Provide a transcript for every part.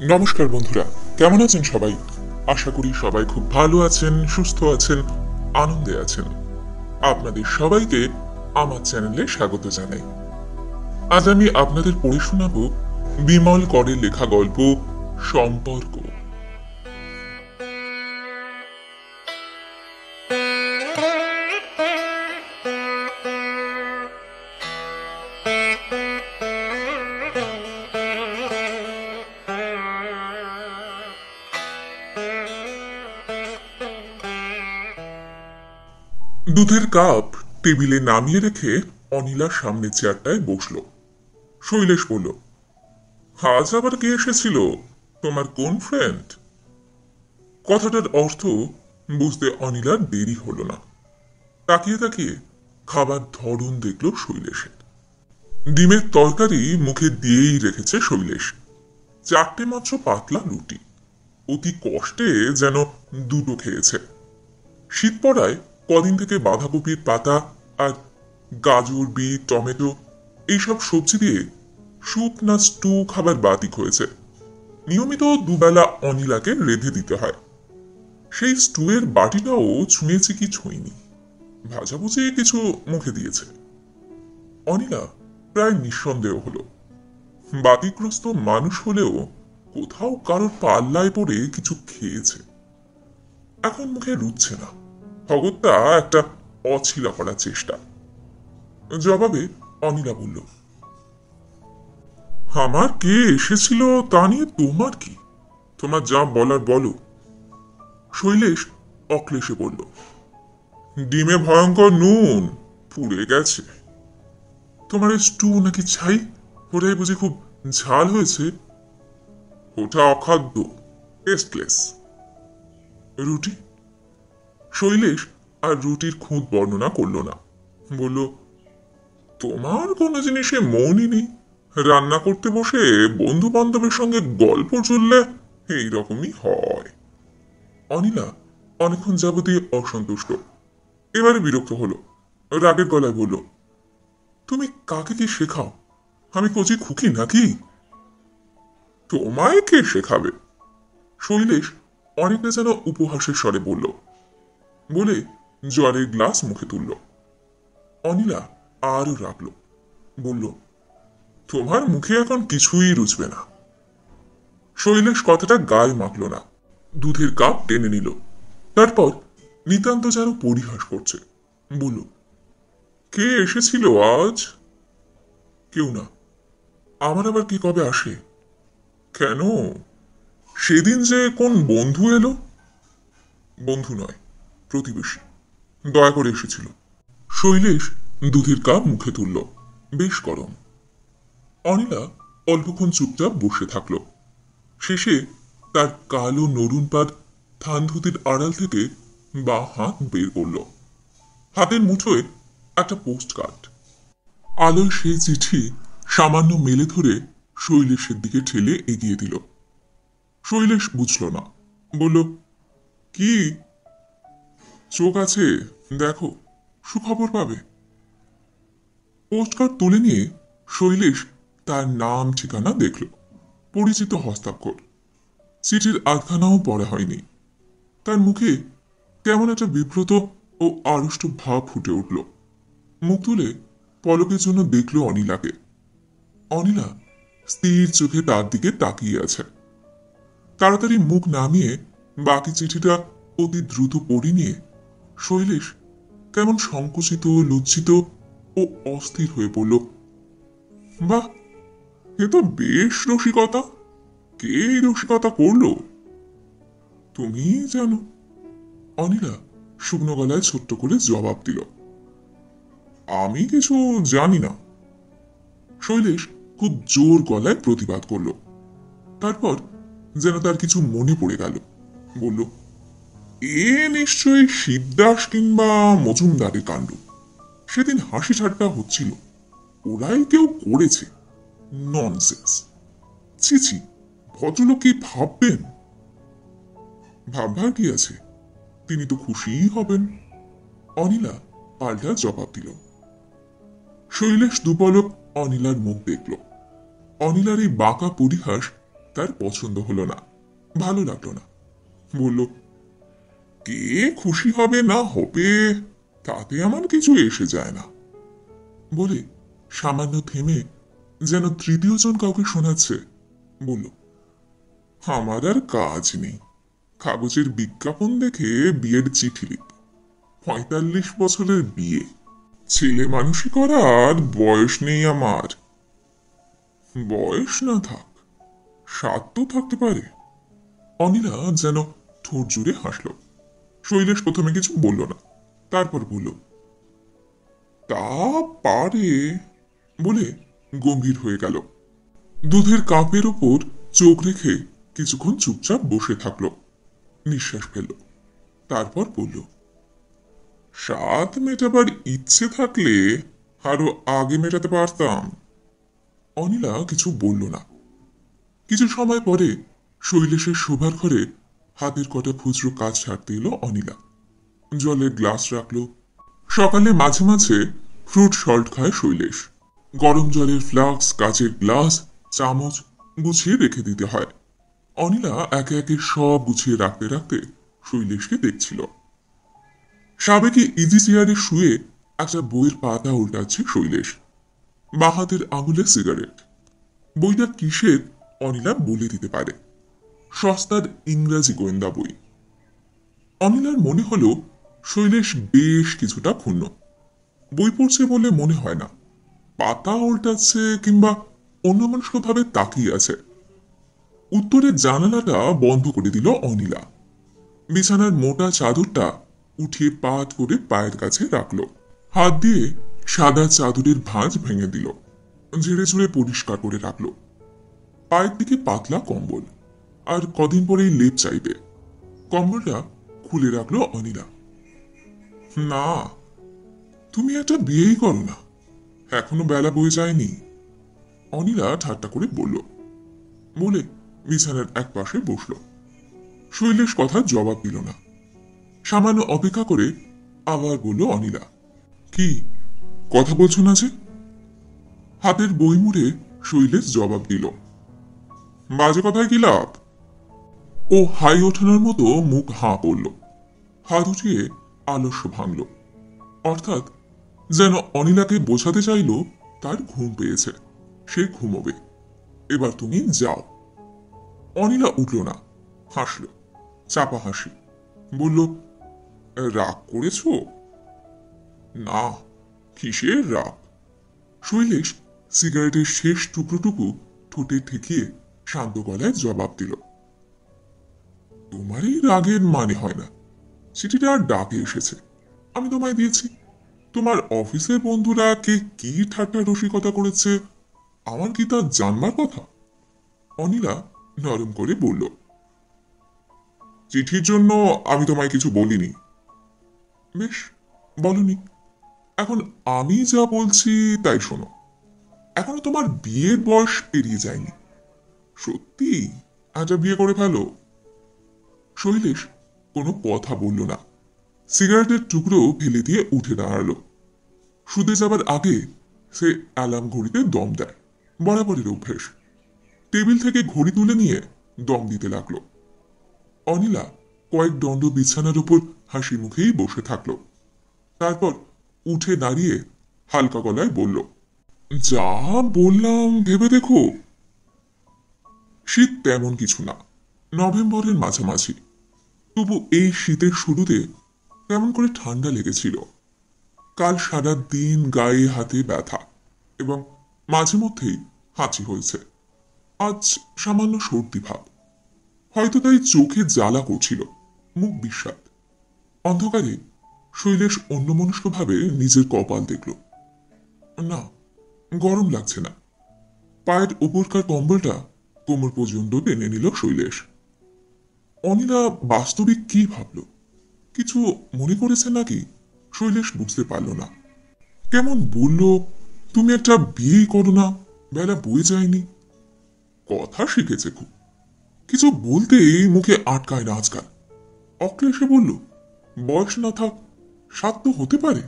নমস্কার বন্ধুরা, কেমন আছেন সবাই? আশা করি সবাই খুব ভালো আছেন, সুস্থ আছেন, আনন্দে আছেন। আপনাদের সবাইকে আমার চ্যানেলে স্বাগত জানাই। আজ আমি আপনাদের পড়ে শোনাবো বিমল করের লেখা গল্প সম্পর্ক। দুধের কাপ টেবিলে নামিয়ে রেখে অনিলার সামনে চেয়ারটায় বসল। শৈলেশ বলল, আজ আবার কে এসেছিল? তোমার কোন ফ্রেন্ড? কথাটার অর্থ বুঝতে অনিলার দেরি হলো না। তাকিয়ে তাকিয়ে খাবার ধরন দেখল শৈলেশের। ডিমের তরকারি মুখে দিয়েই রেখেছে শৈলেশ। 4টে মাত্র পাতলা রুটি। অতি কষ্টে যেন দুটো খেয়েছে। শীত পড়ায় কদিন থেকে বাঁধাকপির পাতা আর গাজর, বিট, টমেটো এইসব সবজি দিয়ে স্যুপ না স্টু খাবার বাতিক হয়েছে। নিয়মিত দুবেলা অনিলাকে রেঁধে দিতে হয়। সেই স্টুয়ের বাটিটাও ছুঁয়েছে কি ছুঁইনি, ভাজাভুজি কিছু মুখে দিয়েছে। অনিলা প্রায় নিঃসন্দেহ হলো, বাতিগ্রস্ত মানুষ হলেও কোথাও কারোর পাল্লায় পড়ে কিছু খেয়েছে। এখন মুখে রুচ্ছে না, অগত্যা একটা অছিলা করার চেষ্টা। জবাবে অনিলা বলল, আমার কে এসেছিল তা নিয়ে তোমার কি? তোমার যা বলার বলো। শৈলেশ অক্লেশে বলল, ডিমে ভয়ঙ্কর নুন, পুড়ে গেছে। তোমার স্টু নাকি ছাই, ওটাই বুঝি খুব ঝাল হয়েছে? ওটা অখাদ্য, টেস্টলেস। রুটি? শৈলেশ আর রুটির খুঁত বর্ণনা করল না, বলল, তোমার কোনো জিনিসে মনই নেই। রান্না করতে বসে বন্ধু বান্ধবের সঙ্গে গল্প চললে এইরকমই হয়। অনিলা অনেকক্ষণ যাবতীয় অসন্তুষ্ট, এবারে বিরক্ত হলো। রাগের গলায় বলল, তুমি কাকে কি শেখাও? আমি কচি খুকি নাকি? তোমায় কে শেখাবে? শৈলেশ অনেকটা যেন উপহাসের স্বরে বলল, বলে জলের গ্লাস মুখে তুলল। অনিলা আরো রাখল, বলল, তোমার মুখে এখন কিছুই রুচবে না। শৈলেশ কথাটা গায়ে মাখল না, দুধের কাপ টেনে নিল। তারপর নিতান্ত যেন পরিহাস করছে, বলল, কে এসেছিল আজ? কেউ না। আমার আবার কে কবে আসে? কেন? সেদিন যে কোন বন্ধু এলো? বন্ধু নয়, প্রতিবেশী, দয়া করে এসেছিল। শৈলেশ দুধের কাপ মুখে তুলল, বেশ গরম। অনিলা অল্পক্ষণ চুপচাপ বসে থাকল। শেষে তার কালো নরুন পাত থান ধুতির আড়াল থেকে বা হাত বের করল। হাতের মুঠোয় একটা পোস্ট কার্ড। আলোয় সেই চিঠি সামান্য মেলে ধরে শৈলেশের দিকে ঠেলে এগিয়ে দিল। শৈলেশ বুঝল না, বলল, কি? চোখ আছে, দেখো, সুখবর পাবে। পোস্টকার্ড তুলে নিয়ে শৈলেশ তার নাম ঠিকানা দেখল। পরিচিত হস্তাক্ষর। চিঠির আধখানাও পড়া হয়নি। তার মুখে কেমন একটা বিব্রত ও আড়ষ্ট ভাব ফুটে উঠল। মুখ তুলে পলকের জন্য দেখল অনিলাকে। অনিলা স্থির চোখে তার দিকে তাকিয়ে আছে। তাড়াতাড়ি মুখ নামিয়ে বাকি চিঠিটা অতি দ্রুত পড়ে নিয়ে শৈলেশ কেমন সংকুচিত, লজ্জিত ও অস্থির হয়ে পড়ল। বাহ, এ তো বেশ রসিকতা। কে এই রসিকতা করল? তুমি জানো। অনিলা শুকনো গলায় ছোট্ট করে জবাব দিল, আমি কিছু জানি না। শৈলেশ খুব জোর গলায় প্রতিবাদ করল। তারপর যেন তার কিছু মনে পড়ে গেল, বলল, এ নিশ্চয়ই শিবদাস কিংবা মজুমদারের কাণ্ড। সেদিন হাসি ঠাট্টা হচ্ছিল, ওরাই কেউ করেছে। ননসেন্স। ছি ছি, ভদ্রলোক কি ভাববেন? ভাববার কি আছে, তিনি তো খুশিই হবেন। অনিলা পাল্টা জবাব দিল। শৈলেশ দুপলক অনিলার মুখ দেখল। অনিলার এই বাঁকা পরিহাস তার পছন্দ হলো না, ভালো লাগলো না। বলল, কে খুশি হবে না হবে তাতে আমার কিছু এসে যায় না। বলে সামান্য থেমে যেন তৃতীয় জন কাউকে শোনাচ্ছে বলল, আমার আর কাজ নেই, কাগজের বিজ্ঞাপন দেখে বিয়ের চিঠি লিখব। ৪৫ বছরের বিয়ে, ছেলে মানুষই করার বয়স নেই আমার। বয়স না থাক, স্বাদ তো থাকতে পারে। অনিলা যেন ঠোঁট জুড়ে হাসল। শৈলেশ প্রথমে কিছু বলল না, তারপর বলল, তা পারে, বলে গম্ভীর হয়ে গেল। দুধের কাপের ওপর চোখ রেখে কিছুক্ষণ চুপচাপ বসে থাকল, নিঃশ্বাস ফেলল, তারপর বলল, স্বাদ মেটাবার ইচ্ছে থাকলে আরো আগে মেটাতে পারতাম। অনিলা কিছু বলল না। কিছু সময় পরে শৈলেশের শোবার ঘরে হাতের কটা খুচরো কাজ ছাড়তে এলো অনিলা। জলের গ্লাস রাখল। সকালে মাঝে মাঝে ফ্রুট সল্ট খায় শৈলেশ। গরম জলের ফ্লাক্স, কাচের গ্লাস, চামচ গুছিয়ে রেখে দিতে হয়। অনিলা একে একে সব গুছিয়ে রাখতে রাখতে শৈলেশকে দেখছিল। সাবেকি ইজি চেয়ারে শুয়ে একটা বইয়ের পাতা উল্টাচ্ছে শৈলেশ। বাঁ হাতের আঙুলে সিগারেট। বইটা কিসের অনিলা বলে দিতে পারে। সস্তার ইংরাজি গোয়েন্দা বই। অনিলার মনে হলো শৈলেশ বেশ কিছুটা ক্ষুণ্ণ। বই পড়ছে বলে মনে হয় না, পাতা উল্টাচ্ছে কিংবা অন্যমনস্কভাবে তাকিয়ে আছে। উত্তরের জানালাটা বন্ধ করে দিল অনিলা। বিছানার মোটা চাদরটা উঠিয়ে পাট করে পায়ের কাছে রাখল। হাত দিয়ে সাদা চাদরের ভাঁজ ভেঙে দিল, ঝেড়ে ঝুড়ে পরিষ্কার করে রাখল। পায়ের দিকে পাতলা কম্বল, আর কদিন পরেই লেপ চাইবে। কম্বলটা খুলে রাখলো অনিলা। না, তুমি একটা বিয়েই করো না, এখনো বেলা বয়ে যায়নি, অনিলা ঠাট্টা করে বলল। বলে বিছানার এক পাশে বসল। শৈলেশ কথা জবাব দিল না। সামান্য অপেক্ষা করে আবার বলল অনিলা, কি কথা বলছো না যে? হাতের বই মুড়ে শৈলেশ জবাব দিল, বাজে কথায় কি লাভ? ও হাই ওঠানোর মতো মুখ হাঁ পড়ল, হাত উঠিয়ে আলস্য ভাঙল। অর্থাৎ যেন অনিলাকে বোঝাতে চাইল তার ঘুম পেয়েছে, সে ঘুমোবে, এবার তুমি যাও। অনিলা উঠল না, হাসল, চাপা হাসি। বলল, রাগ করেছ? না, কিসের রাগ? শৈলেশ সিগারেটের শেষ টুকরোটুকু ঠোঁটে ঠেকিয়ে শান্ত গলায় জবাব দিল, তোমার এই রাগের মানে হয় না। চিঠিটা ডাকে এসেছে, আমি তোমায় দিয়েছি। তোমার অফিসের বন্ধুরা কে কি ঠাট্টা রসিকতা করেছে আমার কি তা জানবার কথা? অনিলা নরম করে বলল, চিঠির জন্য আমি তোমায় কিছু বলিনি। বেশ, বলনি। এখন আমি যা বলছি তাই শোনো। এখনো তোমার বিয়ের বয়স পেরিয়ে যায়নি। সত্যি একটা বিয়ে করে ফেলো। শৈলেশ কোনো কথা বলল না। সিগারেটের টুকরো ফেলে দিয়ে উঠে দাঁড়ালো। শুতে যাবার আগে সে অ্যালার্ম ঘড়িতে দম দেয়, বরাবরের অভ্যেস। টেবিল থেকে ঘড়ি তুলে নিয়ে দম দিতে লাগলো। অনিলা কয়েক দণ্ড বিছানার উপর হাসি মুখেই বসে থাকলো। তারপর উঠে দাঁড়িয়ে হালকা গলায় বলল, যা বললাম ভেবে দেখো। শীত তেমন কিছু না, নভেম্বরের মাঝামাঝি। তবু এই শীতের শুরুতে কেমন করে ঠান্ডা লেগেছিল। কাল সারা দিন গায়ে হাতে ব্যথা এবং মাঝে মধ্যেই হাঁচি হয়েছে। আজ সামান্য সর্দি ভাব, হয়তো তাই চোখে জ্বালা করছিল, মুখ বিস্বাদ। অন্ধকারে শৈলেশ অন্যমনস্কভাবে নিজের কপাল দেখল। না, গরম লাগছে না। পায়ের উপরকার কম্বলটা কোমর পর্যন্ত টেনে নিল শৈলেশ। অনিলা বাস্তবিক কি ভাবল, কিছু মনে করেছে নাকি শৈলেশ বুঝতে পারল না। কেমন বলল, তুমি একটা বিয়ে করো না, বেলা বয়ে যায়নি। কথা শিখেছে খুব, কিছু বলতে মুখে আটকায় না আজকাল। অক্লেশে বলল, বয়স না থাক, স্বাদ তো হতে পারে।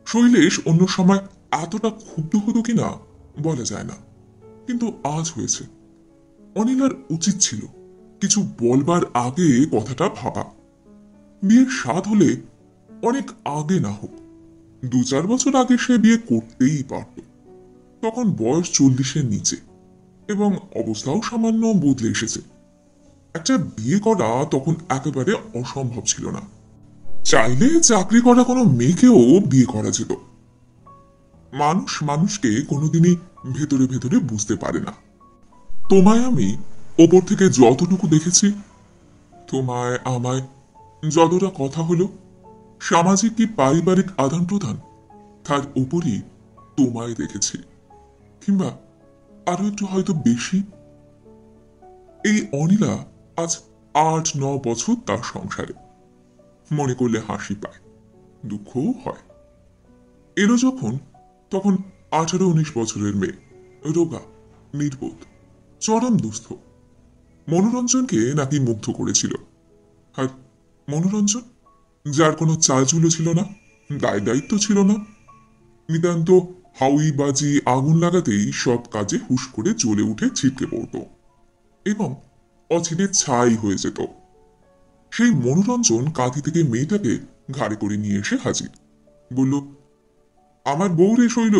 শৈলেশ অন্য সময় এতটা ক্ষুব্ধ হতো কিনা বলা যায় না, কিন্তু আজ হয়েছে। অনিলার উচিত ছিল কিছু বলবার আগে কথাটা ভাবা। বিয়ের স্বাদ হলে অনেক আগে না হোক, 2-4 বছর আগে সে বিয়ে করতেই পারত। তখন বয়স 40-এর নিচে এবং অবস্থাও সামান্য বদলে এসেছে। একটা বিয়ে করা তখন একেবারে অসম্ভব ছিল না। চাইলে চাকরি করা কোনো মেয়েকেও বিয়ে করা যেত। মানুষ মানুষকে কোনোদিনই ভেতরে ভেতরে বুঝতে পারে না। তোমায় আমি ওপর থেকে যতটুকু দেখেছি, তোমায় আমায় যতটা কথা হলো, সামাজিক কি পারিবারিক আদান প্রদান, তার উপরই তোমায় দেখেছি, কিংবা আরো একটু হয়তো বেশি। এই অনিলা আজ 8-9 বছর তার সংসারে। মনে করলে হাসি পায়, দুঃখও হয়। এলো যখন, তখন 18-19 বছরের মেয়ে, রোগা, নির্বোধ, চরম দুস্থ। মনোরঞ্জনকে নাকি মুগ্ধ করেছিল। আর মনোরঞ্জন, যার কোনো চালচুলো ছিল না, দায় দায়িত্ব ছিল না, নিতান্ত হাউই বাজি আগুন লাগাতেই সব কাজে হুশ করে জ্বলে উঠে ছিটকে পড়ত এবং অচিরে ছাই হয়ে যেত। সেই মনোরঞ্জন কাঁধি থেকে মেয়েটাকে ঘাড়ে করে নিয়ে এসে হাজির, বলল, আমার বউ রে শৈল,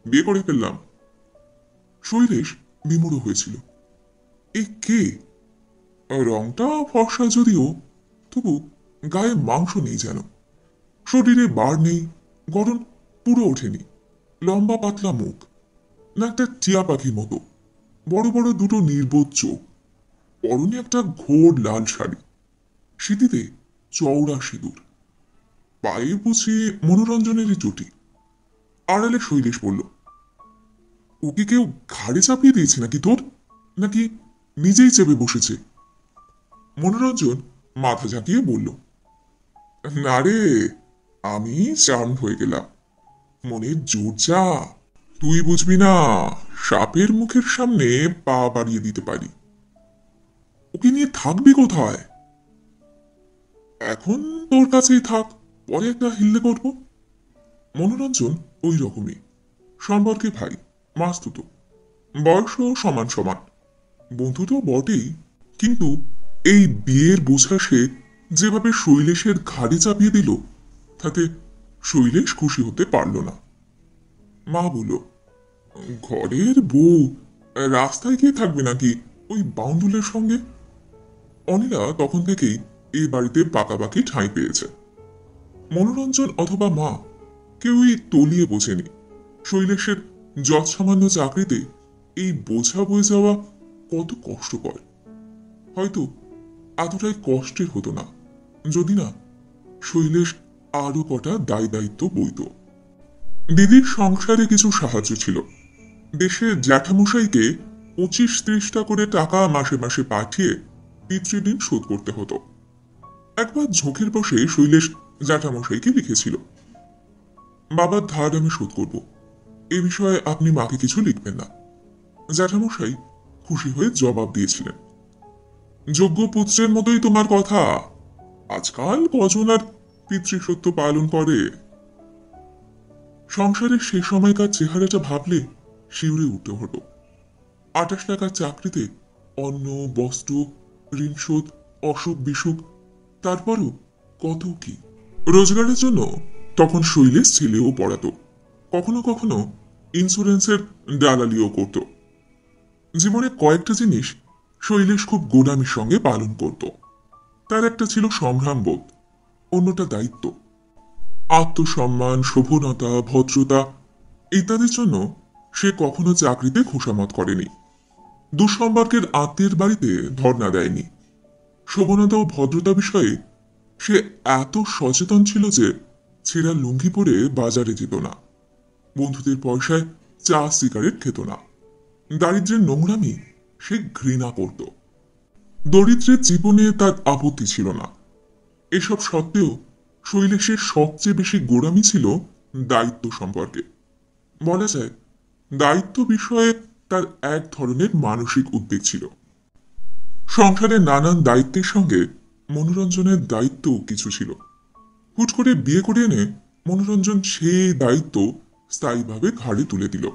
বিয়ে করে ফেললাম। শৈলেশ বিমূঢ় হয়েছিল। এ কে? রংটা ফর্সা যদিও, তবু গায়ে মাংস নেই যেন, শরীরে বার নেই, গড়ন পুরো ওঠেনি, লম্বা পাতলা মুখ, না একটা টিয়া পাখির মতো, বড় বড় দুটো নির্বোধ চোখ, পরনে একটা ঘোর লাল শাড়ি, সিঁথিতে চওড়া সিঁদুর, পায়ে বুঝি মনোরঞ্জনেরই চটি। আড়ালে শৈলেশ বলল, ওকে কেউ ঘাড়ে চাপিয়ে দিয়েছে নাকি তোর, নাকি নিজেই চেপে বসেছে? মনোরঞ্জন মাথা ঝাঁকিয়ে বলল, না রে, আমি চার্ম হয়ে গেলাম, মনের জোর যা, তুই বুঝবি না, সাপের মুখের সামনে পা বাড়িয়ে দিতে পারি। ওকে নিয়ে থাকবি কোথায়? এখন তোর কাছেই থাক, পরে একটা হিল্লে করব। মনোরঞ্জন ওই রকমই, সম্পর্কে ভাই, মাস্তুতো, বয়সও সমান সমান, বন্ধু তো বটেই, কিন্তু এই বিয়ের বোঝা সে যেভাবে শৈলেশের ঘাড়ে চাপিয়ে দিল, তাতে শৈলেশ খুশি হতে পারল না। মা বলল, ঘরের বউ রাস্তায় গিয়ে থাকবে নাকি ওই বাউন্ডুলের সঙ্গে? অনিলা তখন থেকেই এই বাড়িতে পাকাপাকি ঠাঁই পেয়েছে। মনোরঞ্জন অথবা মা কেউই তলিয়ে বোঝেনি শৈলেশের যৎসামান্য চাকরিতে এই বোঝা বয়ে যাওয়া কত কষ্টকর। হয়তো এতটাই কষ্টের হতো না যদি না শৈলেশ আরো কটা দায় দায়িত্ব বইত। দিদির সংসারে কিছু সাহায্য ছিল। দেশের জ্যাঠামশাইকে 25-30টা করে টাকা মাসে মাসে পাঠিয়ে পিতৃঋণ শোধ করতে হতো। একবার ঝোঁকের বসে শৈলেশ জ্যাঠামশাইকে লিখেছিল, বাবার ধার আমি শোধ করব, এ বিষয়ে আপনি মাকে কিছু লিখবেন না। জ্যাঠামশাই খুশি হয়ে জবাব দিয়েছিলেন, যোগ্য পুত্রের মতোই তোমার কথা, আজকাল কজন আর পিতৃসত্য পালন করে। সংসারের সে সময়কার চেহারাটা ভাবলে শিউরে উঠতে হতো। 28 টাকার চাকরিতে অন্ন, বস্ত্র, ঋণ শোধ, অসুখ বিসুখ, তারপরও কত কি। রোজগারের জন্য তখন শৈলেশ ছেলেও পড়াতো, কখনো কখনো ইন্স্যুরেন্সের দালালিও করত। জীবনে কয়েকটা জিনিস শৈলেশ খুব গোড়ামির সঙ্গে পালন করত। তার একটা ছিল সংগ্রামবোধ, অন্যটা দায়িত্ব। আত্মসম্মান, শোভনতা, ভদ্রতা ইত্যাদির জন্য সে কখনো চাকরিতে খোসামত করেনি, দুঃসম্পর্কের আত্মীয়ের বাড়িতে ধর্ণা দেয়নি। শোভনতা ও ভদ্রতা বিষয়ে সে এত সচেতন ছিল যে ছেঁড়া লুঙ্গি পরে বাজারে যেত না, বন্ধুদের পয়সায় চা সিগারেট খেত না, দারিদ্র্যের নোংরামি সে ঘৃণা করত। দরিদ্রের জীবনে তার আপত্তি ছিল না। এসব সত্ত্বেও শৈলেশের সবচেয়ে বেশি গোড়ামি ছিল দায়িত্ব সম্পর্কে। বলা যায় দায়িত্ব বিষয়ে তার এক ধরনের মানসিক উদ্বেগ ছিল। সংসারের নানান দায়িত্বের সঙ্গে মনোরঞ্জনের দায়িত্বও কিছু ছিল। হুট করে বিয়ে করে এনে মনোরঞ্জন সেই দায়িত্ব স্থায়ীভাবে ঘাড়ে তুলে দিল।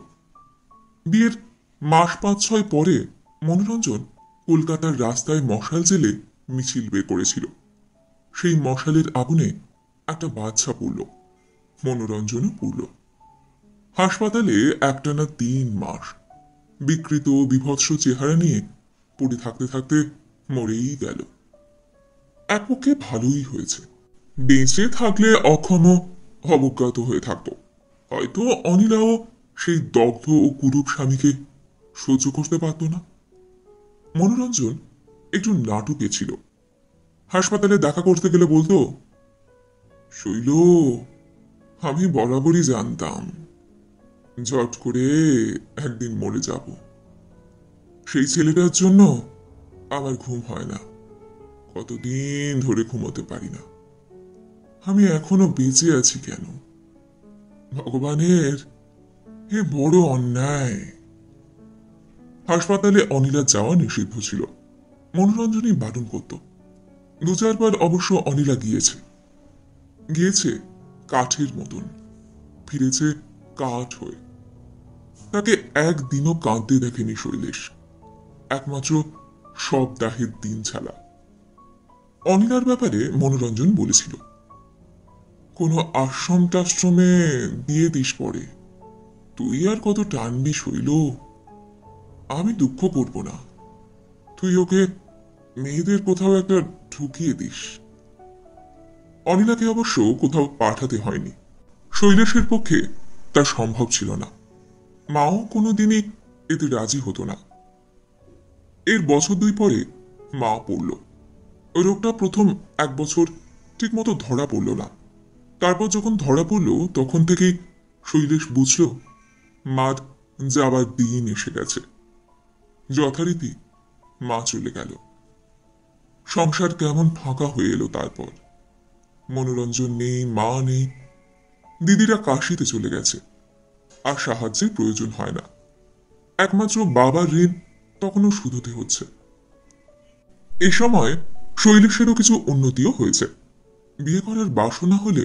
বিয়ের মাস 5-6 পরে মনোরঞ্জন কলকাতার রাস্তায় মশাল জেলে মিছিল বের করেছিল। সেই মশালের আগুনে একটা বাচ্চা পড়ল, মনোরঞ্জনও পড়ল। হাসপাতালে একটানা 3 মাস বিকৃত বিভৎস চেহারা নিয়ে পড়ে থাকতে থাকতে মরেই গেল। এক পক্ষে ভালোই হয়েছে, বেঁচে থাকলে অক্ষম অবজ্ঞাত হয়ে থাকত। হয়তো অনিলাও সেই দগ্ধ ও কুরূপ স্বামীকে সহ্য করতে পারত না। মনোরঞ্জন একটু নাটুকে ছিল। হাসপাতালে দেখা করতে গেলে বলতো, শৈল, আমি বরাবরই জানতাম ঝট করে একদিন মরে যাব। সেই ছেলেটার জন্য আমার ঘুম হয় না, কতদিন ধরে ঘুমোতে পারি না। আমি এখনো বেঁচে আছি কেন? ভগবানের এ বড় অন্যায়। হাসপাতালে অনিলা যাওয়া নিষিদ্ধ ছিল, মনোরঞ্জনই বারণ করত। 2-4 বার অবশ্য অনিলা গিয়েছে কাঠের মতন, ফিরেছে কাঠ হয়ে। তাকে একদিনও কাঁদতে দেখেনি শৈলেশ, একমাত্র সপ্তাহের দিন ছাড়া। অনিলার ব্যাপারে মনোরঞ্জন বলেছিল, কোনো আশ্রম টাশ্রমে দিয়ে দিস পরে, তুই আর কত টানবি শৈল, আমি দুঃখ করব না, তুই ওকে মেয়েদের কোথাও একটা ঢুকিয়ে দিস। অনিলাকে অবশ্য কোথাও পাঠাতে হয়নি, শৈলেশের পক্ষে তা সম্ভব ছিল না। মাও কোনোদিনই এতে রাজি হতো না। এর বছর 2 পরে মা পড়ল। ওই রোগটা প্রথম 1 বছর ঠিক মতো ধরা পড়ল না। তারপর যখন ধরা পড়ল তখন থেকেই শৈলেশ বুঝল মার যাবার দিন এসে গেছে। যথারীতি মা চলে গেল। সংসার কেমন ফাঁকা হয়ে এলো। তারপর মনোরঞ্জন নেই, মা নেই, দিদিরা কাশিতে চলে গেছে, আর সাহায্যের প্রয়োজন হয় না। একমাত্র বাবার ঋণ তখনও শুধোতে হচ্ছে। এ সময় শৈলেশেরও কিছু উন্নতিও হয়েছে। বিয়ে করার বাসনা হলে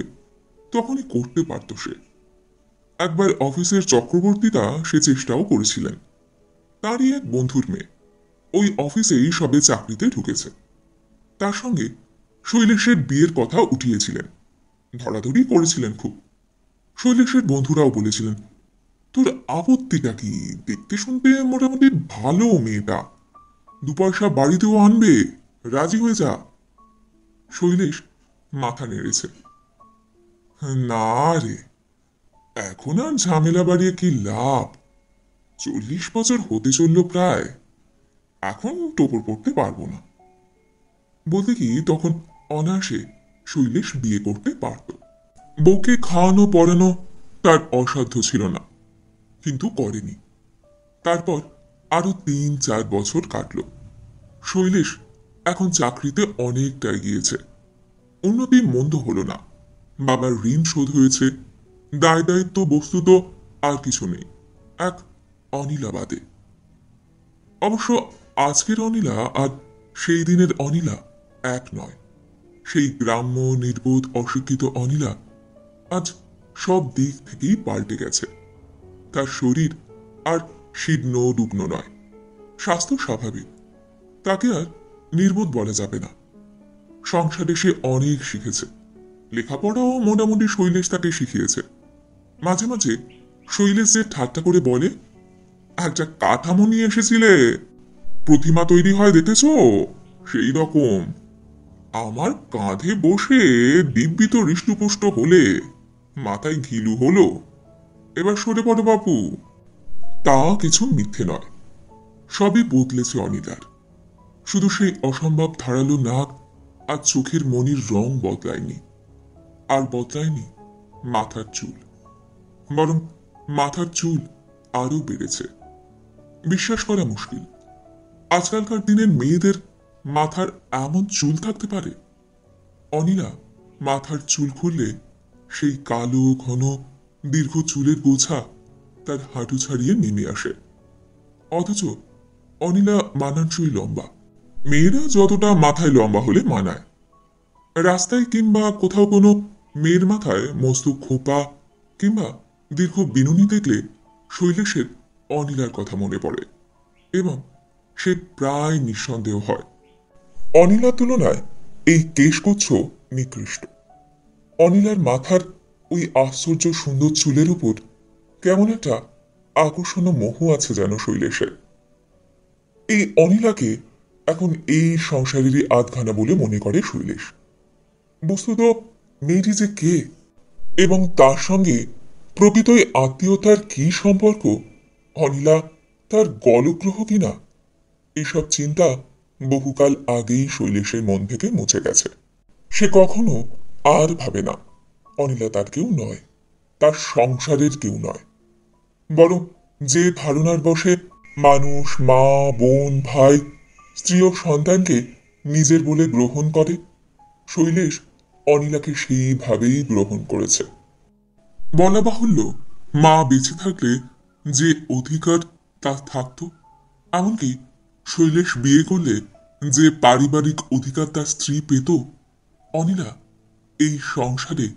তখনই করতে পারত সে। একবার অফিসের চক্রবর্তীতা সে চেষ্টাও করেছিলেন। তারই এক বন্ধুর মেয়ে ওই অফিসেই সবে চাকরিতে ঢুকেছে। তার সঙ্গে শৈলেশের বিয়ের কথা উঠিয়েছিলেন, ধরাধরি করেছিলেন খুব। শৈলেশের বন্ধুরাও বলেছিলেন, তোর আপত্তিটা কি? দেখতে শুনতে মোটামুটি ভালো মেয়েটা, 2 পয়সা বাড়িতেও আনবে, রাজি হয়ে যা। শৈলেশ মাথা নেড়েছে, না রে, এখন আর ঝামেলা বাড়িয়ে কি লাভ? 40 বছর হতে চলল প্রায়, এখন টোপর পড়তে পারবো না। বলতে কি তখন অনায়াসে শৈলেশ বিয়ে করতে পারত। বউকে খাওয়ানো পড়ানো তার অসাধ্য ছিল না, কিন্তু করেনি। তারপর আরো 3-4 বছর কাটল। শৈলেশ এখন চাকরিতে অনেকটা এগিয়েছে, উন্নতি মন্দ হলো না, বাবার ঋণ শোধ হয়েছে, দায় দায়িত্ব বস্তুত আর কিছু নেই, এক অনিলা বাদে। অবশ্য আজকের অনিলা আর সেই দিনের অনিলা এক নয়। সেই গ্রাম্য নির্বোধ অশিক্ষিত অনিলা আজ সব দিক থেকেই পাল্টে গেছে। তার শরীর আর শীর্ণ রুগ্ন নয়, স্বাস্থ্য স্বাভাবিক। তাকে আর নির্বোধ বলা যাবে না। সংসারে সে অনেক শিখেছে, লেখাপড়াও মোটামুটি শৈলেশ তাকে শিখিয়েছে। মাঝে মাঝে শৈলেশ যে ঠাট্টা করে বলে, একটা কাঠামো নিয়ে এসেছিলে, প্রতিমা তৈরি হয় দেখেছ, সেই রকম আমার কাঁধে বসে দিব্যি তো হৃষ্টপুষ্ট হলে, মাথায় ঘিলু হলো, এবার সরে পড়ো বাপু। তা কিছু মিথ্যে নয়, সবই বদলেছে অনিলার। শুধু সেই অসম্ভব ধারালো নাক আর চোখের মনির রং বদলায়নি, আর বদলায়নি মাথার চুল, বরং মাথার চুল আরো বেড়েছে। বিশ্বাস করা মুশকিল, আজকালকার দিনের মেয়েদের মাথার এমন চুল থাকতে পারে। অনিলা মাথার চুল খুললে সেই কালো ঘন দীর্ঘ চুলের গোছা তার হাঁটু ছাড়িয়ে নেমে আসে। অথচ অনিলা মানানসই লম্বা। মেয়েরা যতটা মাথায় লম্বা হলে মানায়, রাস্তায় কিংবা কোথাও কোনো মেয়ের মাথায় মস্ত খোপা কিংবা দীর্ঘ বিনুনি দেখলে শৈলেশের অনিলার কথা মনে পড়ে, এবং সে প্রায় নিঃসন্দেহ হয়। অনিলার তুলনায় এই কেশগুচ্ছ নিকৃষ্ট। অনিলার মাথার ওই আশ্চর্য সুন্দর চুলের উপর কেমন একটা আকর্ষণ মোহ আছে যেন শৈলেশের। এই অনিলাকে এখন এই সংসারেরই আধখানা বলে মনে করে শৈলেশ। বস্তুত মেয়েটি যে কে এবং তার সঙ্গে প্রকৃতই আত্মীয়তার কি সম্পর্ক, অনিলা তার গলগ্রহ কিনা, এসব চিন্তা বহুকাল আগেই শৈলেশের মন থেকে মুছে গেছে। সে কখনো আর ভাবে না অনিলা তার কেউ নয়, তার সংসারের কেউ নয়। বরং যে ধারণার বশে মানুষ মা বোন ভাই স্ত্রী ও সন্তানকে নিজের বলে গ্রহণ করে, শৈলেশ অনিলাকে সেইভাবেই গ্রহণ করেছে। বলা বাহুল্য, মা বেঁচে থাকলে যে অধিকার তার থাকত, এমনকি শৈলেশ বিয়ে করলে যে পারিবারিক অধিকার তার স্ত্রী পেত, অনিলা এই সংসারে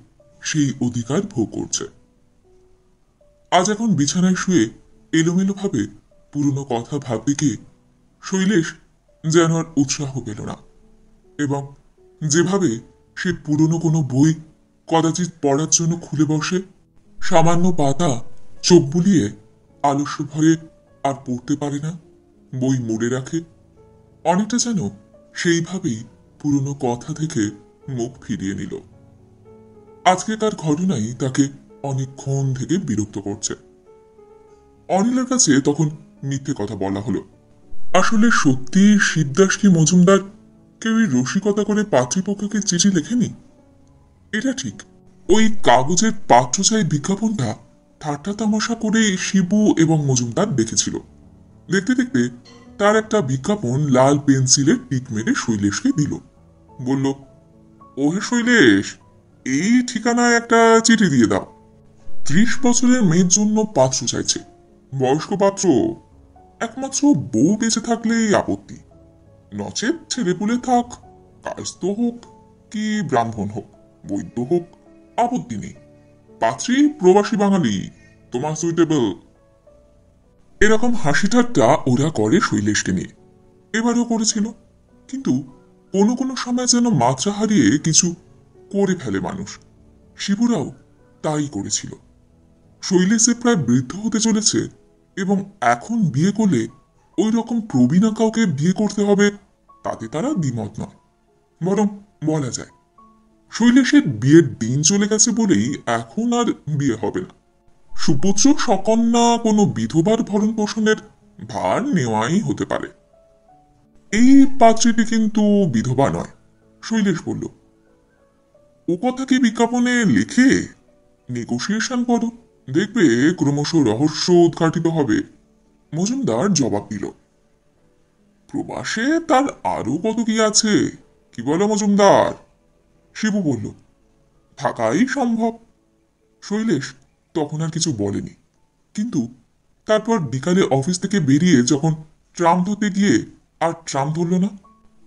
সেই অধিকার ভোগ করছে। আজ এখন বিছানায় শুয়ে এলোমেলোভাবে পুরনো কথা ভাববে কে, শৈলেশ যেন আর উৎসাহ পেল না। এবং যেভাবে সে পুরনো কোনো বই কদাচিৎ পড়ার জন্য খুলে বসে, সামান্য পাতা চোখ বুলিয়ে আলস্য ভয়ে আর পড়তে পারে না, বই মুড়ে রাখে, অনেকটা যেন সেইভাবেই পুরনো কথা থেকে মুখ ফিরিয়ে নিল। আজকেকার ঘটনাই তাকে অনেকক্ষণ থেকে বিরক্ত করছে। অনিলের কাছে তখন মিথ্যে কথা বলা হলো। আসলে সত্যি শিবদাস কি মজুমদার কেউই রসিকতা করে পাত্রীপক্ষকে চিঠি লেখেনি। এটা ঠিক, ওই কাগজের পাত্র চাই বিজ্ঞাপনটা ঠাট্টা তামাশা করে শিবু এবং মজুমদার দেখেছিল। দেখতে দেখতে তার একটা বিজ্ঞাপন লাল পেন্সিলের টিক মেরে শৈলেশকে দিল। বলল, ওহে শৈলেশ, এই ঠিকানায় একটা চিঠি দিয়ে দাও। 30 বছরের মেয়ের জন্য পাত্র চাইছে, বয়স্ক পাত্র, একমাত্র বউ বেঁচে থাকলেই আপত্তি, নচেত ছেলেপুলে থাক, কায়স্থ হোক কি ব্রাহ্মণ হোক, বৈদ্য হোক, আপত্তি নেই, পাত্রী প্রবাসী বাঙালি, তোমার সুইটেবল। এরকম হাসি ঠাট্টা ওরা করে শৈলেশকে নিয়ে, এবারও করেছিল। কিন্তু কোনো কোনো সময় যেন মাত্রা হারিয়ে কিছু করে ফেলে মানুষ। শিবুরাও তাই করেছিল। শৈলেশে প্রায় বৃদ্ধ হতে চলেছে এবং এখন বিয়ে করলে ওই রকম প্রবীণা কাউকে বিয়ে করতে হবে তাতে তারা দ্বিমত নয়। বরং বলা যায় শৈলেশের বিয়ের দিন চলে গেছে বলেই এখন আর বিয়ে হবে না। সুপুত্র সকন্যা কোনো বিধবার ভরণ পোষণের ভার নেওয়াই হতে পারে। এই পাত্রীটি কিন্তু বিধবা নয়, শৈলেশ বলল। ও কথা কি বিজ্ঞাপনে লিখে? নেগোসিয়েশন করো, দেখবে ক্রমশ রহস্য উদ্ঘাটিত হবে। মজুমদার জবাব দিল, প্রবাসে তার আরো কত কি আছে, কি বলো মজুমদার? শিবু বলল, থাকাই সম্ভব। শৈলেশ তখন আর কিছু বলেনি, কিন্তু তারপর বিকালে অফিস থেকে বেরিয়ে যখন ট্রাম ধরতে গিয়ে আর ট্রাম ধরল না,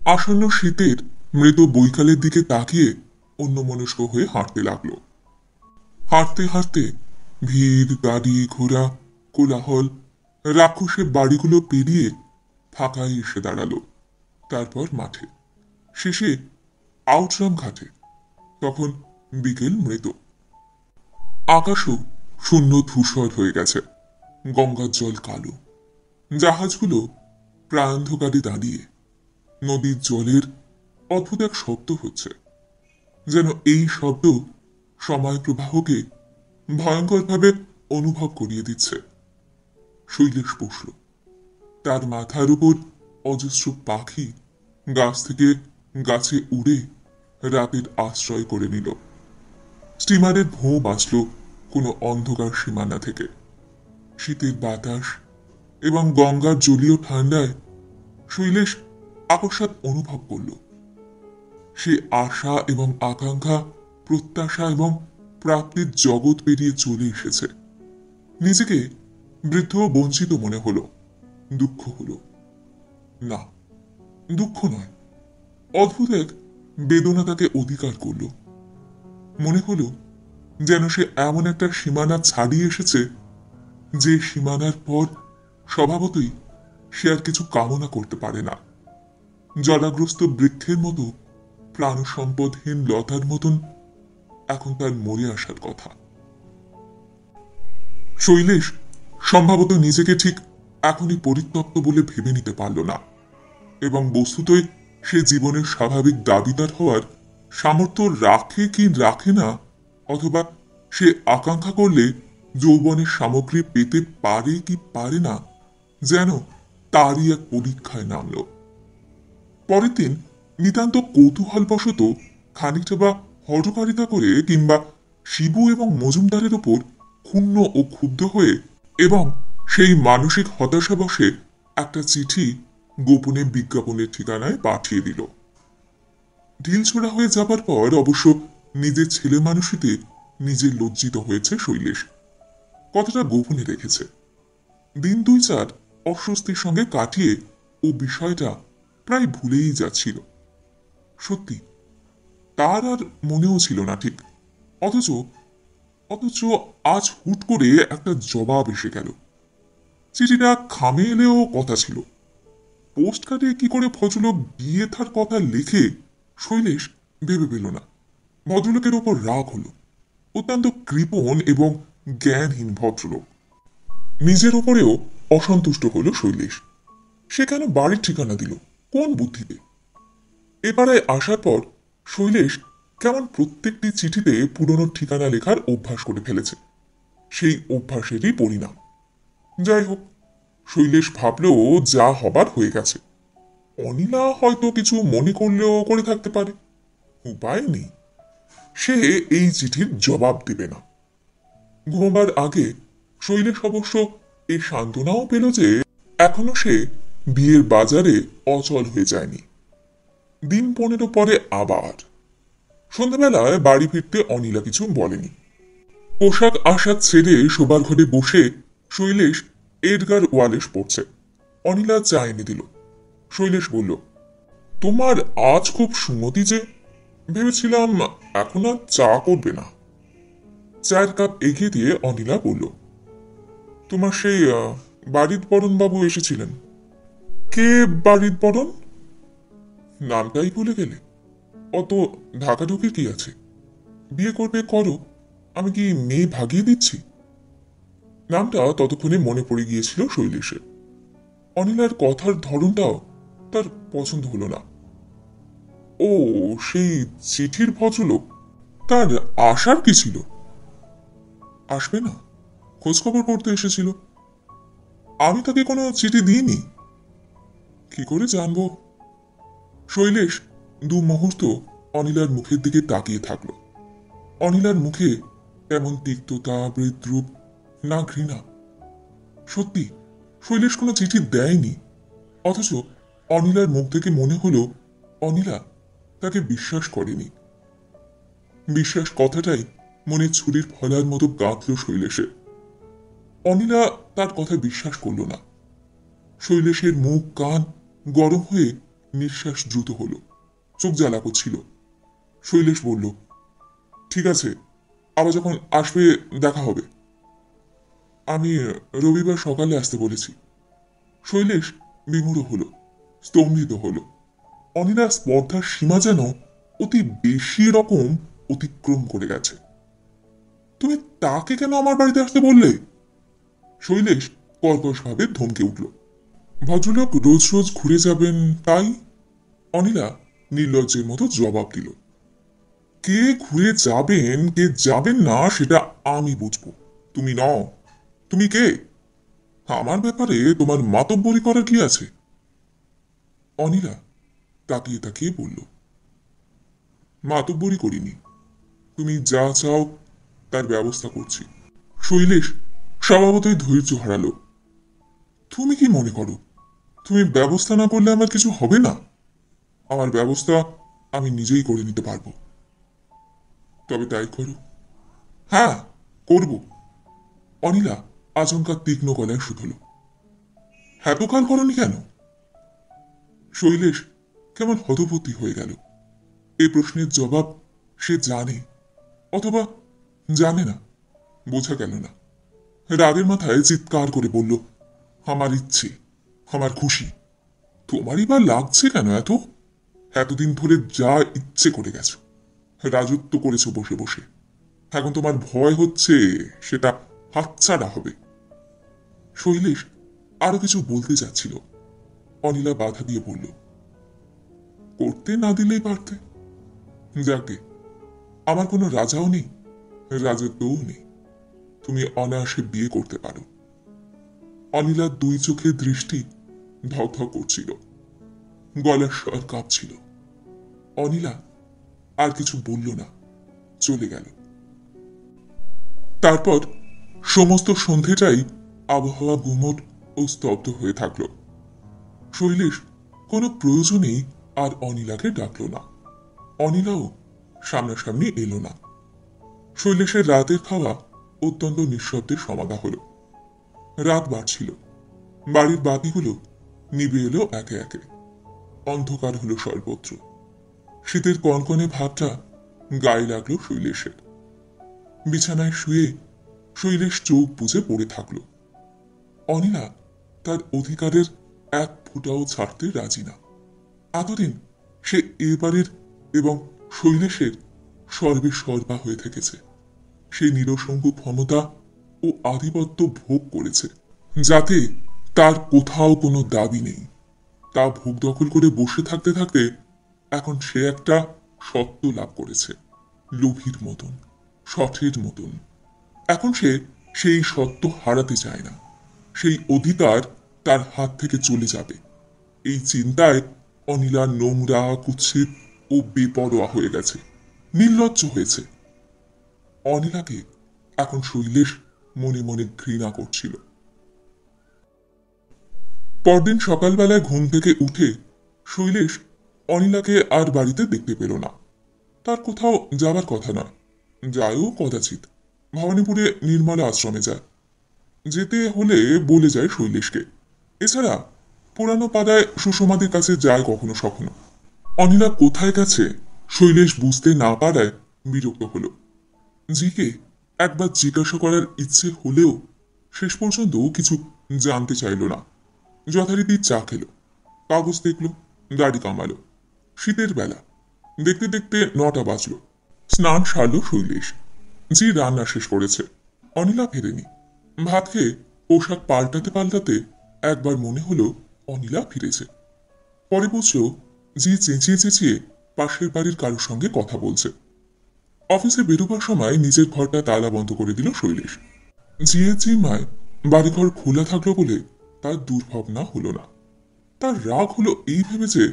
আসন্ন শীতের মৃত বৈকালের দিকে তাকিয়ে অন্যমনস্ক হয়ে হাঁটতে লাগলো। হাঁটতে হাঁটতে ভিড়, গাড়ি ঘোড়া, কোলাহল, রাক্ষসের বাড়িগুলো পেরিয়ে ফাঁকায় এসে দাঁড়ালো। তারপর মাঠে, শেষে আউটরাম ঘাটে। তখন বিকেল মৃত, আকাশও শূন্য ধূসর হয়ে গেছে, গঙ্গার জল কালো, জাহাজগুলো প্রায়ন্ধকারে দাঁড়িয়ে, নদীর জলের অদ্ভুত এক শব্দ হচ্ছে, যেন এই শব্দ সময় প্রবাহকে ভয়ঙ্করভাবে অনুভব করিয়ে দিচ্ছে। শৈলেশ বসল, তার মাথার উপর অজস্র পাখি গাছ থেকে গাছে উড়ে রাতের আশ্রয় করে নিল। স্টিমারের ভোঁ বাঁচল কোনো অন্ধকার সীমানা থেকে। শীতের বাতাস এবং গঙ্গার জলীয় ঠান্ডায় শৈলেশ আকস্মাৎ অনুভব করল সে আশা এবং আকাঙ্ক্ষা, প্রত্যাশা এবং প্রাপ্তির জগৎ পেরিয়ে চলে এসেছে। নিজেকে বৃদ্ধ বঞ্চিত মনে হলো, দুঃখ হলো। না, দুঃখ নয়, অদ্ভুত এক বেদনা তাকে অধিকার করল। মনে হলো যেন সে এমন একটা সীমানা ছাড়িয়ে এসেছে যে সীমানার পর স্বভাবতই সে আর কিছু কামনা করতে পারে না। জলাগ্রস্ত বৃক্ষের মতো, প্রাণ সম্পদহীন লতার মতন এখন তার মরে আসার কথা। শৈলেশ সম্ভবত নিজেকে ঠিক এখনই পরিত্যক্ত বলে ভেবে নিতে পারল না, এবং বস্তুতই সে জীবনের স্বাভাবিক দাবিদার হওয়ার সামর্থ্য রাখে কি রাখে না, অথবা সে আকাঙ্ক্ষা করলে যৌবনের সামগ্রী পেতে পারে কি পারে না, যেন তারই এক পরীক্ষায় নামল। পরের দিন নিতান্ত কৌতূহলবশত খানিকটা বা হঠকারিতা করে কিংবা শিবু এবং মজুমদারের ওপর ক্ষুণ্ণ ও ক্ষুব্ধ হয়ে এবং সেই মানসিক হতাশাবশে একটা চিঠি গোপনে বিজ্ঞাপনের ঠিকানায় পাঠিয়ে দিল। ঢিলছোড়া হয়ে যাবার পর অবশ্য নিজের ছেলে মানুষিতে নিজে লজ্জিত হয়েছে শৈলেশ। কথাটা গোপনে রেখেছে। দিন 2-4 অস্বস্তির সঙ্গে কাটিয়ে ও বিষয়টা প্রায় ভুলেই যাচ্ছিল। সত্যি তার আর মনেও ছিল না ঠিক। অথচ অথচ আজ হুট করে একটা জবাব এসে গেল। চিঠিটা খামে এলেও কথা ছিল। পোস্ট কার্ডে কি করে ভদ্রলোক বিয়ে থার কথা লিখে শৈলেশ ভেবে পেল না। ভদ্রলোকের ওপর রাগ হলো। অত্যন্ত কৃপণ এবং জ্ঞানহীন ভদ্রলোক। নিজের ওপরেও অসন্তুষ্ট হল শৈলেশ। সে কেন বাড়ির ঠিকানা দিল, কোন বুদ্ধিতে? এবারে আসার পর শৈলেশ কেমন প্রত্যেকটি চিঠিতে পুরনো ঠিকানা লেখার অভ্যাস করে ফেলেছে। সেই অভ্যাসেরই পরিণাম। যাই হোক, শৈলেশ ভাবলেও যা হবার হয়ে গেছে। অনিলা হয়তো কিছু মনে করলেও করে থাকতে পারে, উপায় নেই। সে এই চিঠির জবাব দেবে না। ঘুমাবার আগে শৈলেশ অবশ্য এই সান্ত্বনাও পেল যে এখনো সে বিয়ের বাজারে অচল হয়ে যায়নি। দিন 15 পরে আবার সন্ধ্যাবেলায় বাড়ি ফিরতে অনিলা কিছু বলেনি। পোশাক আশাক ছেড়ে শোবার ঘরে বসে শৈলেশ এডগার ওয়ালেস পড়ছে। অনিলা চা এনে দিল। শৈলেশ বলল, তোমার আজ খুব সুমতি যে, ভেবেছিলাম এখন আর চা করবে না। চায়ের কাপ এগিয়ে দিয়ে অনিলা বলল, তোমার সেই বাড়ির বরণ বাবু এসেছিলেন। কে বাড়ির বরণ? নামটাই ভুলে গেলে? অত ঢাকাঢুকি কি আছে? বিয়ে করবে করো, আমি কি মেয়ে ভাগিয়ে দিচ্ছি? নামটা ততক্ষণে মনে পড়ে গিয়েছিল শৈলেশের। অনিলার কথার ধরনটাও তার পছন্দ হলো না। ও, সেই চিঠির ভদ্রলোক, তার আসার কি ছিল? আসবে না, খোঁজখবর করতে এসেছিল। আমি তাকে কোনো চিঠি দিইনি। কি করে জানবো? শৈলেশ 2 মুহূর্ত অনিলার মুখের দিকে তাকিয়ে থাকল। অনিলার মুখে তেমন তিক্ততা, বিদ্রুপ, না ঘৃণা। সত্যি শৈলেশ কোনো চিঠি দেয়নি। অথচ অনিলার মুখ থেকে মনে হলো অনিলা তাকে বিশ্বাস করেনি। বিশ্বাস কথাটাই মনে ছুরির ফলার মতো গাঁথল শৈলেশে। অনিলা তার কথা বিশ্বাস করল না। শৈলেশের মুখ কান গরম হয়ে নিঃশ্বাস দ্রুত হলো, চোখ জ্বালা করছিল। শৈলেশ বলল, ঠিক আছে, আবার যখন আসবে দেখা হবে। আমি রবিবার সকালে আসতে বলেছি। শৈলেশ বিমূঢ় হলো, স্তম্ভিত হলো। অনিলার স্পর্ধার সীমা যেন অতি বেশি রকম অতিক্রম করে গেছে। তুমি তাকে কেন আমার বাড়িতে আসতে বললে? শৈলেশ কর্কশভাবে ধমকে উঠল। ভদ্রলোক রোজ রোজ ঘুরে যাবেন তাই? অনিলা নির্লজ্জের মতো জবাব দিল। কে ঘুরে যাবেন কে যাবেন না সেটা আমি বুঝবো, তুমি নও। তুমি কে? আমার ব্যাপারে তোমার মাতব্বরি করার কি আছে? অনিলা তাকিয়ে তাকিয়ে বলল, মাতব্বরি করিনি, তুমি যা চাও তার ব্যবস্থা করছি। শৈলেশ স্বভাবতই ধৈর্য হারালো। তুমি কি মনে করো তুমি ব্যবস্থা না করলে আমার কিছু হবে না? আমার ব্যবস্থা আমি নিজেই করে নিতে পারবো। তবে তাই করো। হ্যাঁ, করব। অনিলা আচমকা তীক্ষ্ণ গলায় শুধল, এতকাল করনি কেন? শৈলেশ কেমন হতবুদ্ধি হয়ে গেল। এই প্রশ্নের জবাব সে জানে অথবা জানে না, বোঝা গেল না। রাগের মাথায় চিৎকার করে বলল, আমার ইচ্ছে, আমার খুশি। তোমারই বা লাগছে কেন এত? এতদিন ধরে যা ইচ্ছে করে গেছো, রাজত্ব করেছো বসে বসে। এখন তোমার ভয় হচ্ছে সেটা হাতছাড়া হবে। শৈলেশ আরো কিছু বলতে যাচ্ছিল, অনিলা বাধা দিয়ে বলল, করতে না দিলেই পারতে। যাকে, আমার কোনো রাজাও নেই, রাজত্বও নেই। তুমি অনায়াসে বিয়ে করতে পারো। অনিলার দুই চোখের দৃষ্টি ধক করছিল, গলার স্বর কাঁপছিল। অনিলা আর কিছু বলল না, চলে গেল। তারপর সমস্ত সন্ধেটাই আবহাওয়া গুমট ও স্তব্ধ হয়ে থাকল। শৈলেশ কোনো প্রয়োজনেই আর অনিলাকে ডাকল না। অনিলাও সামনাসামনি এলো না। শৈলেশের রাতের খাওয়া অত্যন্ত নিঃশব্দে সমাধা হল। রাত বাড়ছিল, বাড়ির বাতিগুলো নিভে এলো একে একে। অন্ধকার হলো সর্বত্র। শীতের কনকনে ভাবটা গায়ে লাগলো শৈলেশের। বিছানায় শুয়ে শৈলেশ চোখ বুজে পড়ে থাকল। অনিলা তার অধিকারের এক ফুটাও ছাড়তে রাজি না। এতদিন সে এবারের এবং শৈলেশের সর্বে সর্বা হয়ে থেকেছে। সে নিরসঙ্গ ক্ষমতা ও আধিপত্য ভোগ করেছে, যাতে তার কোথাও কোনো দাবি নেই। তা ভোগ দখল করে বসে থাকতে থাকতে এখন সে একটা সত্য লাভ করেছে, লোভীর মতন, শঠের মতন। এখন সে সেই সত্য হারাতে চায় না। সেই অধিকার তার হাত থেকে চলে যাবে, এই চিন্তায় অনিলা নোংরা, কুৎসিত ও বেপরোয়া হয়ে গেছে, নির্লজ্জ হয়েছে। অনিলাকে এখন শৈলেশ মনে মনে ঘৃণা করছিল। পরদিন সকালবেলায় ঘুম থেকে উঠে শৈলেশ অনিলাকে আর বাড়িতে দেখতে পেল না। তার কোথাও যাবার কথা নয়, যায়ও কদাচিৎ, ভবানীপুরে নির্মলা আশ্রমে যায়। যেতে হলে বলে যায় শৈলেশকে। এছাড়া পুরানো পাড়ায় সুষমাদের কাছে যায় কখনো সখনো। অনিলা কোথায় গেছে শৈলেশ বুঝতে না পারায় বিরক্ত হল। জিকে একবার জিজ্ঞাসা করার ইচ্ছে হলেও শেষ পর্যন্ত কিছু জানতে চাইল না। যথারীতি চা খেল, কাগজ দেখল, গাড়ি কামালো। শীতের বেলা, দেখতে দেখতে 9টা বাজল। স্নান সারল শৈলেশ। জি রান্না শেষ করেছে, অনিলা ফেরেনি। ভাত খেয়ে পোশাক পাল্টাতে পাল্টাতে একবার মনে হলো অনিলা ফিরেছে। পরে বুঝল জি চেঁচিয়ে চেঁচিয়ে পাশের বাড়ির কারোর সঙ্গে কথা বলছে। অফিসে বেরোবার সময় নিজের ঘরটা তালা বন্ধ করে দিল শৈলেশ। জিয়ের জিম্মায় বাড়িঘর খোলা থাকলো বলে তার দুর্ভাবনা হলো না। তার রাগ হলো এই ভেবে যে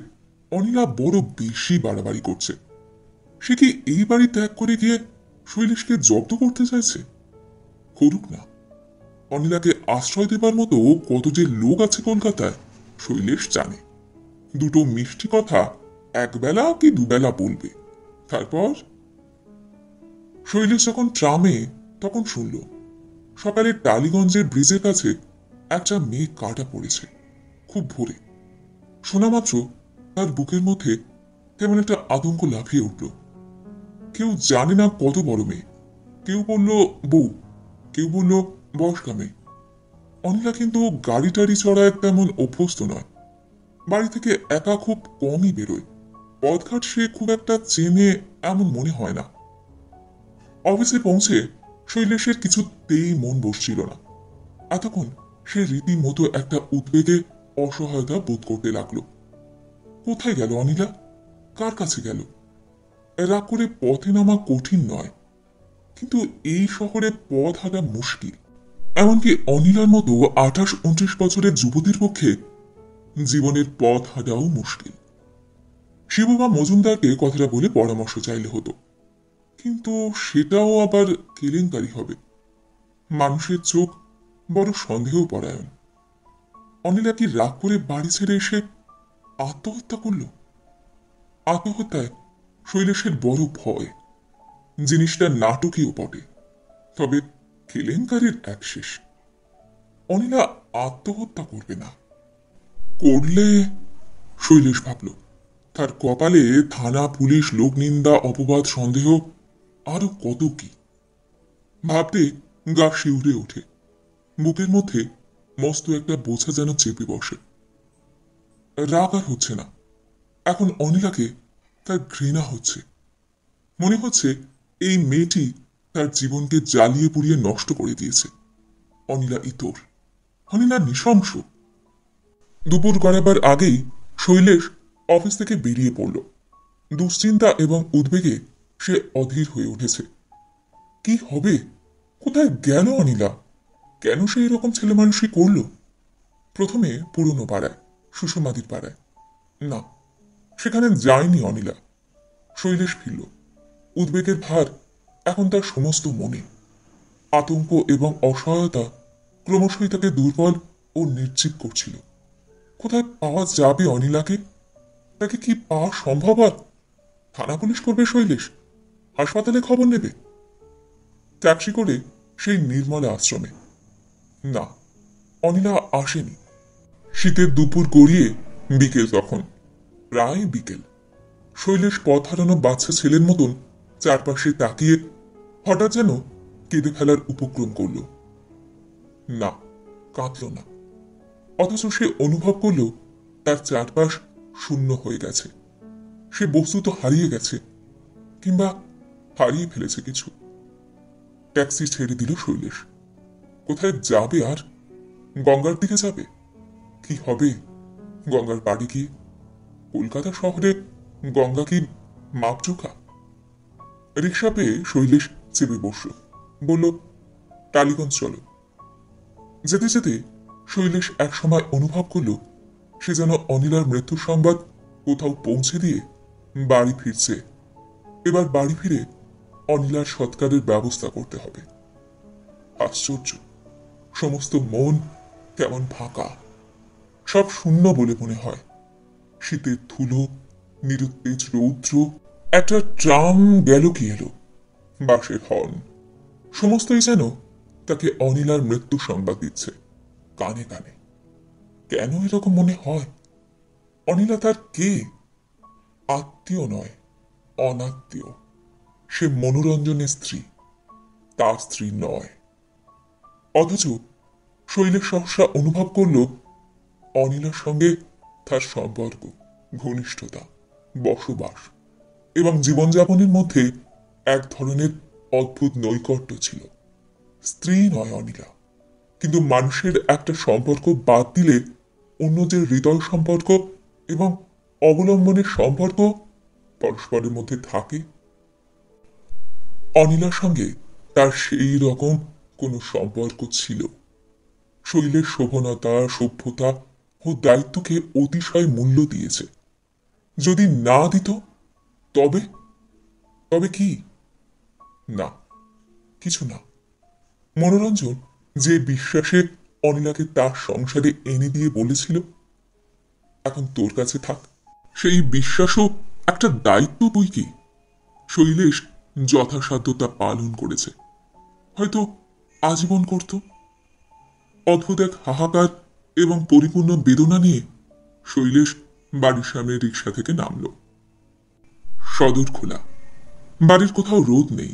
অনিলা বড় বেশি বাড়াবাড়ি করছে। সে কি এই বাড়ি ত্যাগ করে গিয়ে শৈলেশকে জব্দ করতে চাইছে? করুক না। অনিলাকে আশ্রয় দেবার মতো কত যে লোক আছে কলকাতায় শৈলেশ জানে। দুটো মিষ্টি কথা একবেলা কি দুবেলা বলবে। তারপর শৈলেশ যখন ট্রামে, তখন শুনল সকালে টালিগঞ্জের ব্রিজের কাছে একটা মেয়ে কাটা পড়েছে, খুব ভোরে। শোনা মাত্র তার বুকের মধ্যে কেমন একটা আতঙ্ক লাফিয়ে উঠল। কেউ জানে না কত বড় মেয়ে, কেউ বলল বউ, কেউ বলল বয়স্কা মেয়ে। অনিলা কিন্তু গাড়ি টাড়ি চড়ায় তেমন অভ্যস্ত নয়। বাড়ি থেকে একা খুব কমই বেরোয়। পথঘাট সে খুব একটা চেনে এমন মনে হয় না। অফিসে পৌঁছে শৈলেশের কিছুতেই মন বসছিল না। এতক্ষণ সে রীতিমতো একটা উদ্বেগে অসহায়তা বোধ করতে লাগলো। কোথায় গেল অনিলা? কার কাছে গেল? রাগ করে পথে নামা কঠিন নয়, কিন্তু এই শহরে পথ হাঁটা মুশকিল। এমনকি অনিলার মতো 28-29 বছরের যুবতীর পক্ষে জীবনের পথ হাঁটাও মুশকিল। শিববা মজুমদারকে কথাটা বলে পরামর্শ চাইলে হতো, কিন্তু সেটাও আবার কেলেঙ্কারি হবে। মানুষের চোখ বড় সন্দেহ পরায়ণ। অনিলা কি রাগ করে বাড়ি ছেড়ে এসে আত্মহত্যা করল? আত্মহত্যায় শৈলেশের বড় ভয়। জিনিসটা নাটকীয় বটে, তবে কেলেঙ্কারির এক শেষ। অনিলা আত্মহত্যা করবে না। করলে, শৈলেশ ভাবল, তার কপালে থানা, পুলিশ, লোকনিন্দা, অপবাদ, সন্দেহ, আরো কত কি। ভাবতে গা শিউরে ওঠে। বুকের মধ্যে মস্ত একটা বোঝা যেন চেপে বসে। রাগ আর হচ্ছে না। এখন অনিলাকে তার ঘৃণা হচ্ছে। মনে হচ্ছে এই মেয়েটি তার জীবনকে জ্বালিয়ে পুড়িয়ে নষ্ট করে দিয়েছে। অনিলা ইতর, অনিলা নৃশংস। দুপুর গড়াবার আগেই শৈলেশ অফিস থেকে বেরিয়ে পড়ল। দুশ্চিন্তা এবং উদ্বেগে সে অধীর হয়ে উঠেছে। কি হবে? কোথায় গেল অনিলা? কেন সে এরকম ছেলে মানুষই করল? প্রথমে পুরনো পাড়ায়, সুষমাদির পাড়ায়। না, সেখানে যায়নি অনিলা। শৈলেশ ফিরল। উদ্বেগের ভার এখন তার সমস্ত মনে। আতঙ্ক এবং অসহায়তা ক্রমশই তাকে দুর্বল ও নির্জীব করছিল। কোথায় পাওয়া যাবে অনিলাকে? তাকে কি পাওয়া সম্ভব? আর থানা পুলিশ করবে শৈলেশ? হাসপাতালে খবর নেবে? ট্যাক্সি করে সেই নির্মলা আশ্রমে। না, অনিলা আসেনি। শীতের দুপুর গড়িয়ে বিকেল তখন, প্রায় বিকেল। শৈলেশ পথ হারানো বাচ্চা ছেলের মতন চারপাশে তাকিয়ে হঠাৎ যেন কেঁদে ফেলার উপক্রম করল। না, কাঁদল না। অথচ সে অনুভব করল তার চারপাশ শূন্য হয়ে গেছে। সে বস্তুত হারিয়ে গেছে, কিংবা হারিয়ে ফেলেছে কিছু। ট্যাক্সি ছেড়ে দিল শৈলেশ। কোথায় যাবে আর? গঙ্গার দিকে যাবে? কি হবে গঙ্গার বাড়ি গিয়ে? কলকাতা শহরে গঙ্গা কি মাপজোখা? রিক্সা পেয়ে শৈলেশ চেপে বসল। বলল, টালিগঞ্জ চলো। যেতে যেতে শৈলেশ একসময় অনুভব করল সে যেন অনিলার মৃত্যুর সংবাদ কোথাও পৌঁছে দিয়ে বাড়ি ফিরছে। এবার বাড়ি ফিরে অনিলার সৎকারের ব্যবস্থা করতে হবে। আশ্চর্য, সমস্ত মন কেমন ফাঁকা, সব শূন্য বলে মনে হয়। শীতের ধুলো, নিরুত্তেজ রৌদ্র, একটা ট্রাম গেল কি এলো, বাসের হর্ন, সমস্তই যেন তাকে অনিলার মৃত্যু সংবাদ দিচ্ছে কানে কানে। কেন এরকম মনে হয়? অনিলা তার কে? আত্মীয় নয়, অনাত্মীয়। সে মনোরঞ্জনের স্ত্রী, তার স্ত্রী নয়। অথচ শৈলেশ সহসা অনুভব করল অনিলার সঙ্গে তার সম্পর্ক, ঘনিষ্ঠতা, বসবাস এবং জীবনযাপনের মধ্যে এক ধরনের অদ্ভুত নৈকট্য ছিল। স্ত্রী নয় অনিলা, কিন্তু মানুষের একটা সম্পর্ক বাদ দিলে অন্য যে হৃদয় সম্পর্ক এবং অবলম্বনের সম্পর্ক পরস্পরের মধ্যে থাকে, অনিলার সঙ্গে তার সেই রকম কোনো সম্পর্ক ছিল। শৈলের শোভনতা, সভ্যতা ও দায়িত্বকে অতিশয় মূল্য দিয়েছে। যদি না দিত তবে? তবে কি? না, কিছু না। মনোরঞ্জন যে বিশ্বাসে অনিলাকে তার সংসারে এনে দিয়ে বলেছিল, এখন তোর কাছে থাক, সেই বিশ্বাসও একটা দায়িত্ব বই কি। শৈলেশ যথাসাধ্য তা পালন করেছে, হয়তো আজীবন করত। অদ্ভুত এক হাহাকার এবং পরিপূর্ণ বেদনা নিয়ে শৈলেশ বাড়ির সামনে রিক্সা থেকে নামল। সদর খোলা, বাড়ির কোথাও রোদ নেই।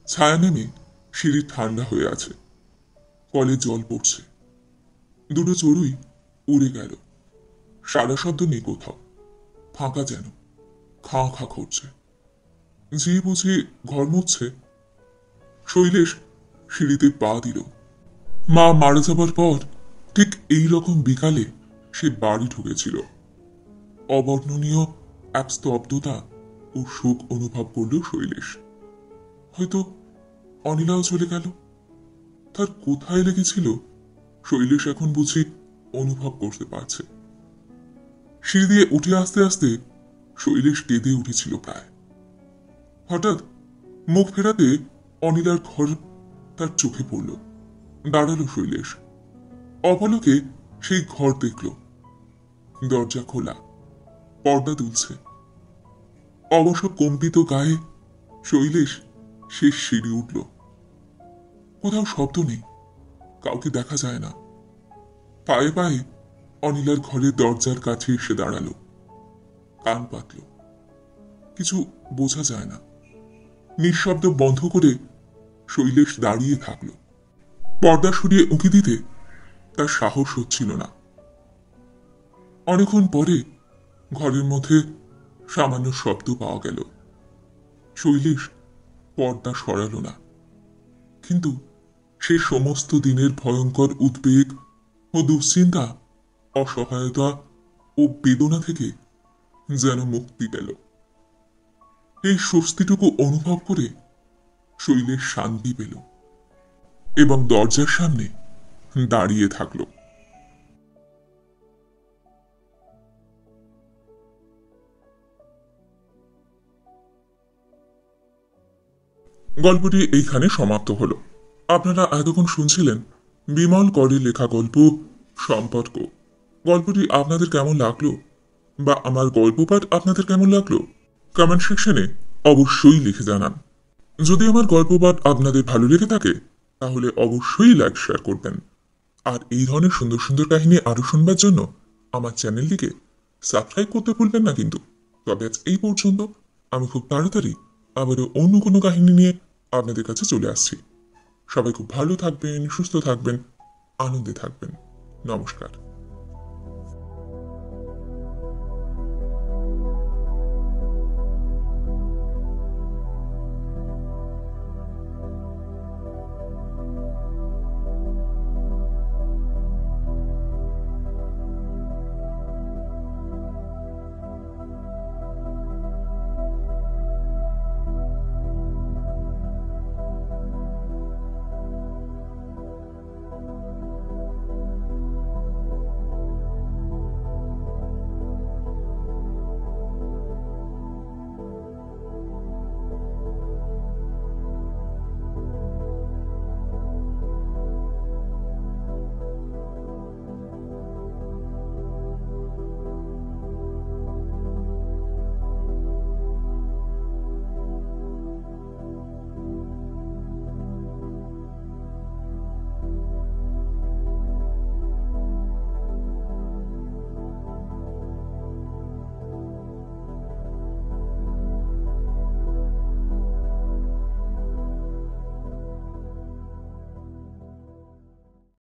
ছায়া নেমে সিঁড়ি ঠান্ডা হয়ে আছে। কলে জল পড়ছে। দুটো চড়ুই উড়ে গেল। সারা শব্দ নেই কোথাও, ফাঁকা যেন, খাঁ খাঁ করছে। যে বুঝে ঘর মুছছে। শৈলেশ সিঁড়িতে পা দিল। মা মারা যাবার পর ঠিক এই রকম বিকালে সে বাড়ি ঢুকেছিল। অবর্ণনীয় এক স্তব্ধতা ও শোক অনুভব করল শৈলেশ। হয়তো অনিলাও চলে গেল। তার কোথায় লেগেছিল শৈলেশ এখন বুঝি অনুভব করতে পারছে। সিঁড়ি দিয়ে উঠে আসতে আসতে শৈলেশ কেঁদে উঠেছিল প্রায়। হঠাৎ মুখ ফেরাতে অনিলার ঘর তার চোখে পড়ল। দাঁড়ালো শৈলেশ। অপলকে সেই ঘর দেখল। দরজা খোলা, পর্দা দুলছে। অবশ্য কম্পিত গায়ে শৈলেশ শেষ সিঁড়ি উঠল। কোথাও শব্দ নেই, কাউকে দেখা যায় না। পায়ে পায়ে অনিলার ঘরের দরজার কাছে এসে দাঁড়ালো। কান পাতল। কিছু বোঝা যায় না। নিঃশব্দ বন্ধ করে শৈলেশ দাঁড়িয়ে থাকল। পর্দা সরিয়ে উঁকি দিতে তার সাহস হচ্ছিল না। অনেকক্ষণ পরে ঘরের মধ্যে সামান্য শব্দ পাওয়া গেল। শৈলেশ পর্দা সরালো না, কিন্তু সে সমস্ত দিনের ভয়ঙ্কর উদ্বেগ ও দুশ্চিন্তা, অসহায়তা ও বেদনা থেকে যেন মুক্তি পেল। এই স্বস্তিটুকু অনুভব করে শৈলেশ শান্তি পেল এবং দরজার সামনে দাঁড়িয়ে থাকল। গল্পটি এইখানে সমাপ্ত হলো। আপনারা এতক্ষণ শুনছিলেন বিমল করের লেখা গল্প সম্পর্ক। গল্পটি আপনাদের কেমন লাগলো বা আমার গল্প পাঠ আপনাদের কেমন লাগলো কমেন্ট সেকশনে অবশ্যই লিখে জানান। যদি আমার গল্প পাঠ আপনাদের ভালো লেগে থাকে তাহলে অবশ্যই লাইক শেয়ার করবেন। আর এই ধরনের সুন্দর সুন্দর কাহিনী আরো শুনবার জন্য আমার চ্যানেলটিকে সাবস্ক্রাইব করতে ভুলবেন না কিন্তু। তবে আজ এই পর্যন্ত। আমি খুব তাড়াতাড়ি আবারও অন্য কোনো কাহিনী নিয়ে আপনাদের কাছে চলে আসছি। সবাই খুব ভালো থাকবেন, সুস্থ থাকবেন, আনন্দে থাকবেন। নমস্কার।